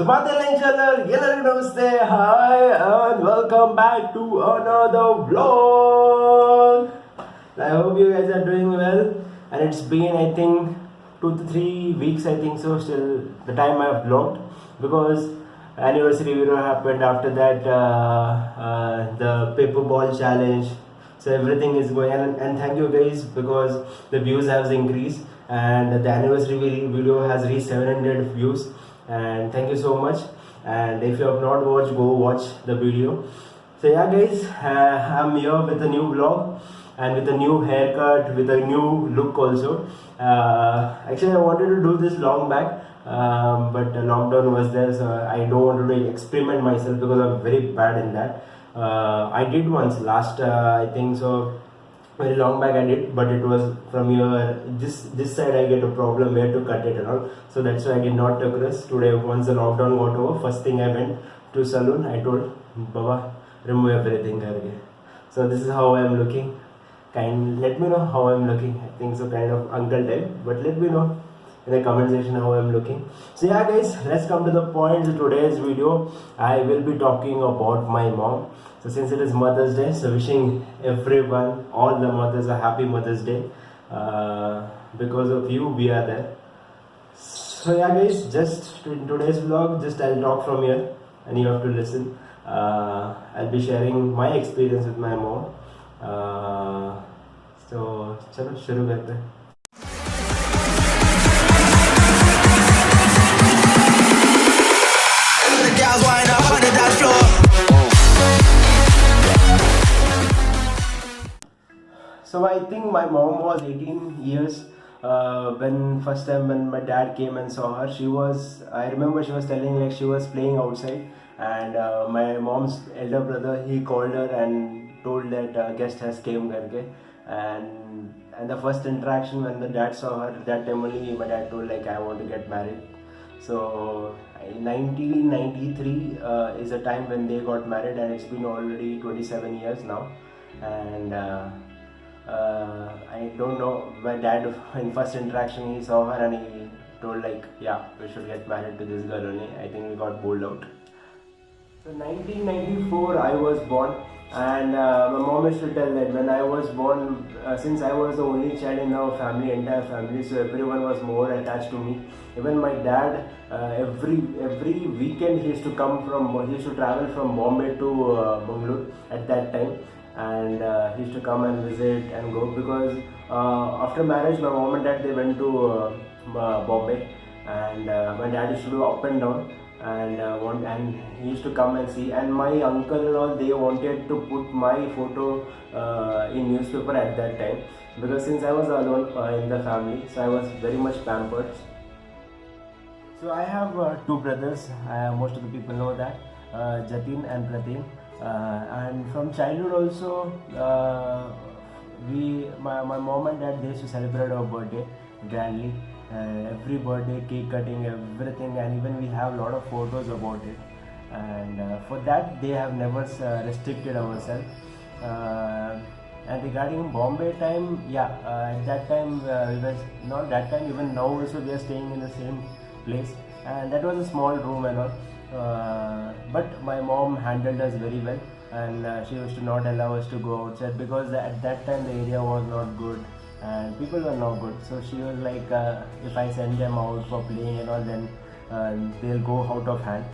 ಎಲ್ಲರಿಗೂ ನಮಸ್ತೆ, hi and welcome back to another vlog. I hope you guys are doing well, and it's been I think 2 to 3 weeks I think so still the time I've vlogged, because anniversary video happened. After that the paper ball challenge, so everything is going on, and thank you guys because the views has increased and the anniversary video has reached 700 views, and thank you so much. And if you have not watched, go watch the video. So yeah guys, I'm here with a new vlog and with a new haircut, with a new look also. Actually I wanted to do this long back, but lockdown was there, so I don't want to experiment myself because I'm very bad in that. I did once last I think so very long back I did, but it was from here this side I get a problem where to cut it and all, so that's why I did not take risk today. Once the lockdown got over, first thing I went to salon. I told Baba, remove everything karke. So this is how I am looking. Let me know how I am looking. I think so kind of uncle type, but let me know in the comment section how I am looking. So yeah guys, let's come to the point. In today's video I will be talking about my mom. So since it is Mother's Day, so wishing everyone, all the mothers, a happy Mother's Day. Because of you we are there. So yeah guys, just in today's vlog, just I'll talk from here and you have to listen. I'll be sharing my experience with my mom. So chalo shuru karte hain. So I think my mom was 18 years when first time when my dad came and saw her. I remember she was telling like she was playing outside, and my mom's elder brother, he called her and told that guest has came karke. And the first interaction when the dad saw her, that time only my dad told like I want to get married. So 1993 is the time when they got married, and it's been already 27 years now. And I don't know, my dad in first interaction he saw her and he told like yeah, we should get married to this girl only. I think we got bowled out. So 1994 I was born, and my mom used to tell that when I was born, since I was the only child in our family, entire family, so everyone was more attached to me. Even my dad, every weekend he used to travel from Bombay to Bangalore at that time, and he used to come and visit and go, because after marriage my mom and dad they went to Bombay, and my dad used to do up and down, and he used to come and see, and my uncle and all, they wanted to put my photo in newspaper at that time, because since I was alone in the family, so I was very much pampered. So I have two brothers, most of the people know that, Jatin and Pratin. And from childhood also, my mom and dad, they used to celebrate our birthday grandly. Every birthday, cake cutting, everything, and even we have a lot of photos about it. And for that, they have never restricted ourselves. And regarding Bombay time, at that time we were not that time. Even now also we are staying in the same place, and that was a small room and all. But my mom handled us very well, and she used to not allow us to go outside, because at that time the area was not good and people were not good. So she was like, if I send them out for playing and all, then they'll go out of hand.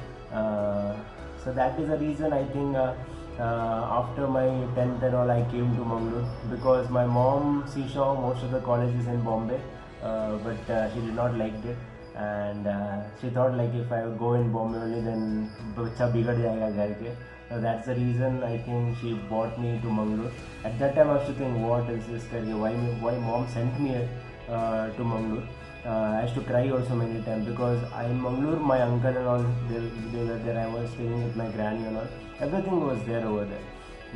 So that is the reason I think after my 10th and all I came to Mangalore, because my mom, she saw most of the colleges in Bombay, but she did not like it. And she thought like if I go in Bombay only, then bachcha bigad jayega ghar ke. So that's the reason I think she brought me to Mangalore. At that time I used to think, what is this karke? Why mom sent me to Mangalore? I used to cry also many times, because in Mangalore my uncle and all, they were there. I was staying with my granny and all. Everything was there over there,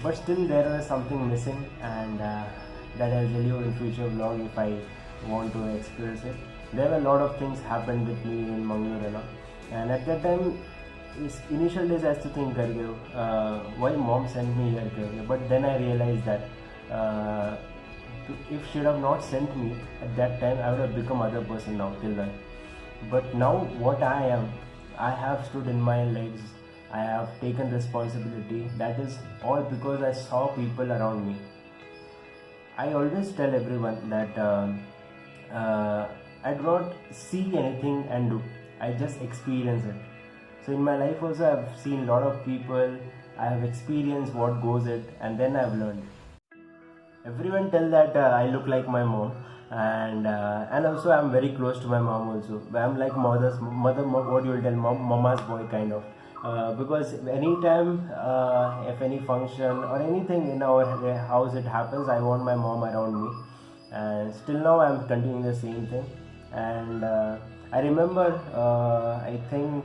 but still there was something missing, and that I'll tell you in future vlog if I want to experience it. There were a lot of things happened with me in Mangalore and all. And at that time, initial days I used to think why mom sent me here, but then I realized that if she would have not sent me at that time, I would have become other person now till then. But now what I am, I have stood in my legs, I have taken responsibility. That is all because I saw people around me. I always tell everyone that I do not see anything and do. I just experience it. So in my life also I've seen a lot of people. I have experienced what goes it, and then I've learned. Everyone tell that I look like my mom, and also I'm very close to my mom also. I'm like what you will tell, mama's boy kind of. Because anytime if any function or anything in our house it happens, I want my mom around me, and still now I'm continuing the same thing. And I remember I think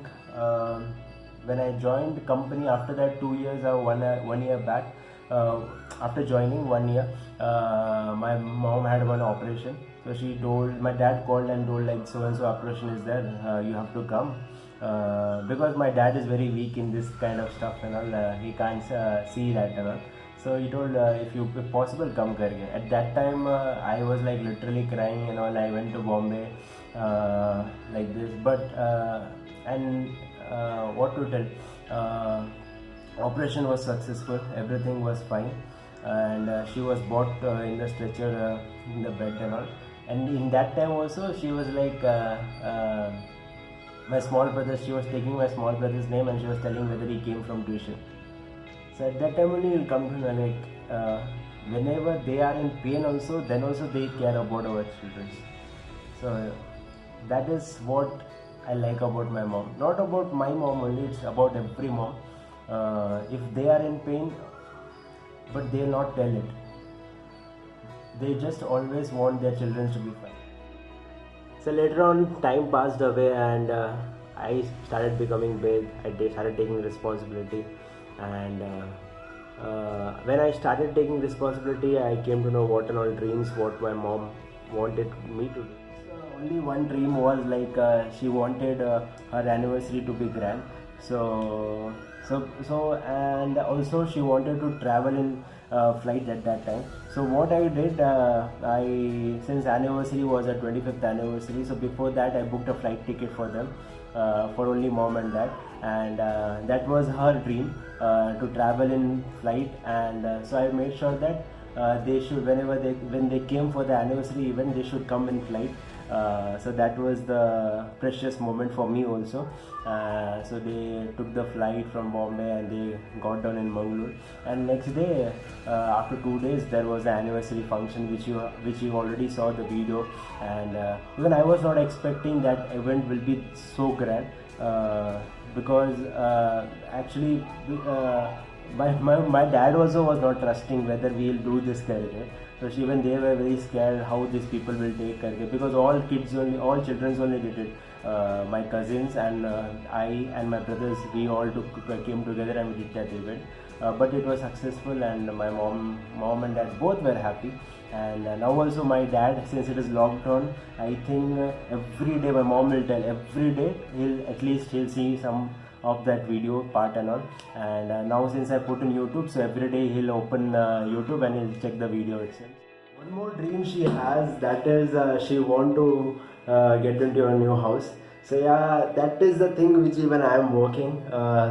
when I joined the company, after that 2 years or 1 year back, after joining 1 year, my mom had one operation. So she told, my dad called and told like so and so operation is there, you have to come. Because my dad is very weak in this kind of stuff and all, he can't see that and all. So he told, if possible, come karke. At that time, I was like literally crying and all. I went to Bombay like this, but and what to tell, operation was successful. Everything was fine, and she was brought in the stretcher in the bed and all. And in that time also, she was like. My small brother, she was taking my small brother's name and she was telling whether he came from tuition. So at that time only you'll come to know like whenever they are in pain also, then also they care about our children. So that is what I like about my mom. Not about my mom only, it's about every mom. If they are in pain, but they will not tell it. They just always want their children to be fine. So later on, time passed away, and I started becoming big. I started taking responsibility, and when I started taking responsibility, I came to know what and all dreams what my mom wanted me to do. So only one dream was like she wanted her anniversary to be grand. And also she wanted to travel in flight at that time. So what I did, since anniversary was a 25th anniversary, so before that I booked a flight ticket for them, for only mom and dad, and that was her dream, to travel in flight. And so I made sure that they should, when they came for the anniversary event, they should come in flight. So that was the precious moment for me also. So they took the flight from Bombay and they got down in Mangalore, and next day, after 2 days, there was an anniversary function which you already saw the video. And even I was not expecting that event will be so grand, because actually my dad also was not trusting whether we will do this karke. So even they were very scared how these people will take karke, because all children only did it. My cousins and I and my brothers, we all came together and we did that event. But it was successful, and my mom and dad both were happy. And now also my dad, since it is lockdown, I think every day my mom will tell, every day he'll see some of that video part and all. And now since I put in YouTube, so every day he'll open YouTube and he'll check the video itself. One more dream she has, that is she want to get into a new house. So yeah, that is the thing which even I am working,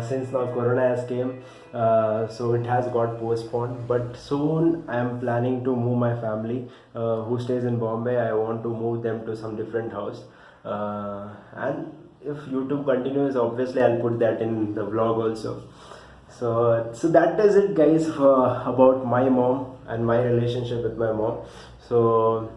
since now Corona has came, so it has got postponed. But soon I am planning to move my family, who stays in Bombay. I want to move them to some different house, and if YouTube continues, obviously I'll put that in the vlog also. So that is it, guys, about my mom and my relationship with my mom. So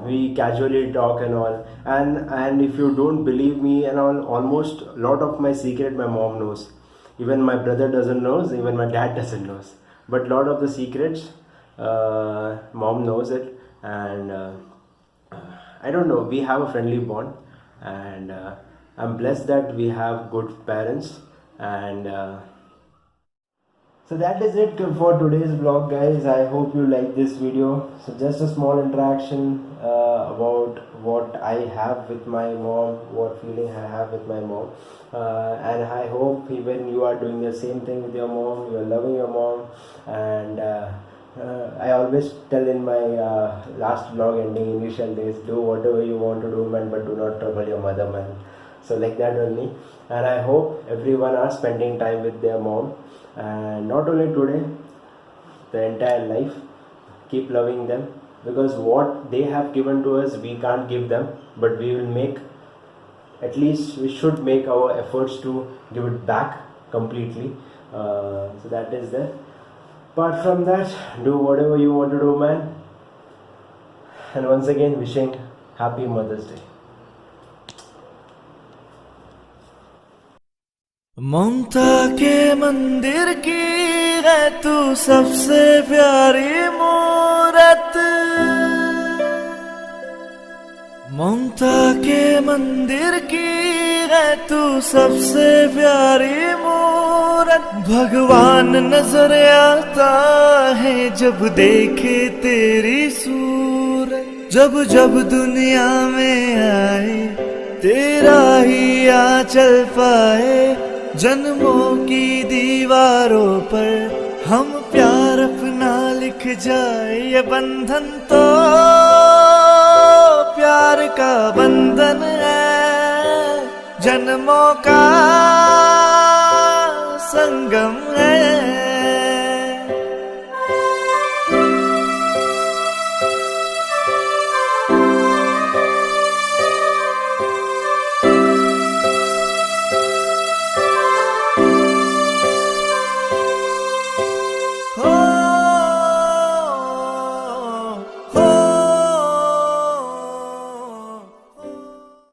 we casually talk and all, and if you don't believe me and all, almost a lot of my secret my mom knows. Even my brother doesn't knows, even my dad doesn't knows, but lot of the secrets mom knows it. And I don't know, we have a friendly bond, and I'm blessed that we have good parents. And so that is it for today's vlog, guys. I hope you like this video. So just a small interaction about what I have with my mom, what feeling I have with my mom, and I hope even you are doing the same thing with your mom, you are loving your mom. And I always tell in my last vlog ending, initial days, do whatever you want to do, man, but do not trouble your mother, man. So like that only. And I hope everyone are spending time with their mom, and not only today, the entire life. Keep loving them, because what they have given to us we can't give them, but we will make, at least we should make our efforts to give it back completely. So that is there. Apart from that, do whatever you want to do, man. And once again, wishing happy Mother's Day. ममता के मंदिर की है तू सबसे प्यारी मूरत, ममता के मंदिर की है तू सबसे प्यारी मूरत। भगवान नजर आता है जब देखे तेरी सूरत, जब जब दुनिया में आए तेरा ही आंचल पाए। जन्मों की दीवारों पर हम प्यार अपना लिख जाए, ये बंधन तो प्यार का बंधन है, जन्मों का संगम है।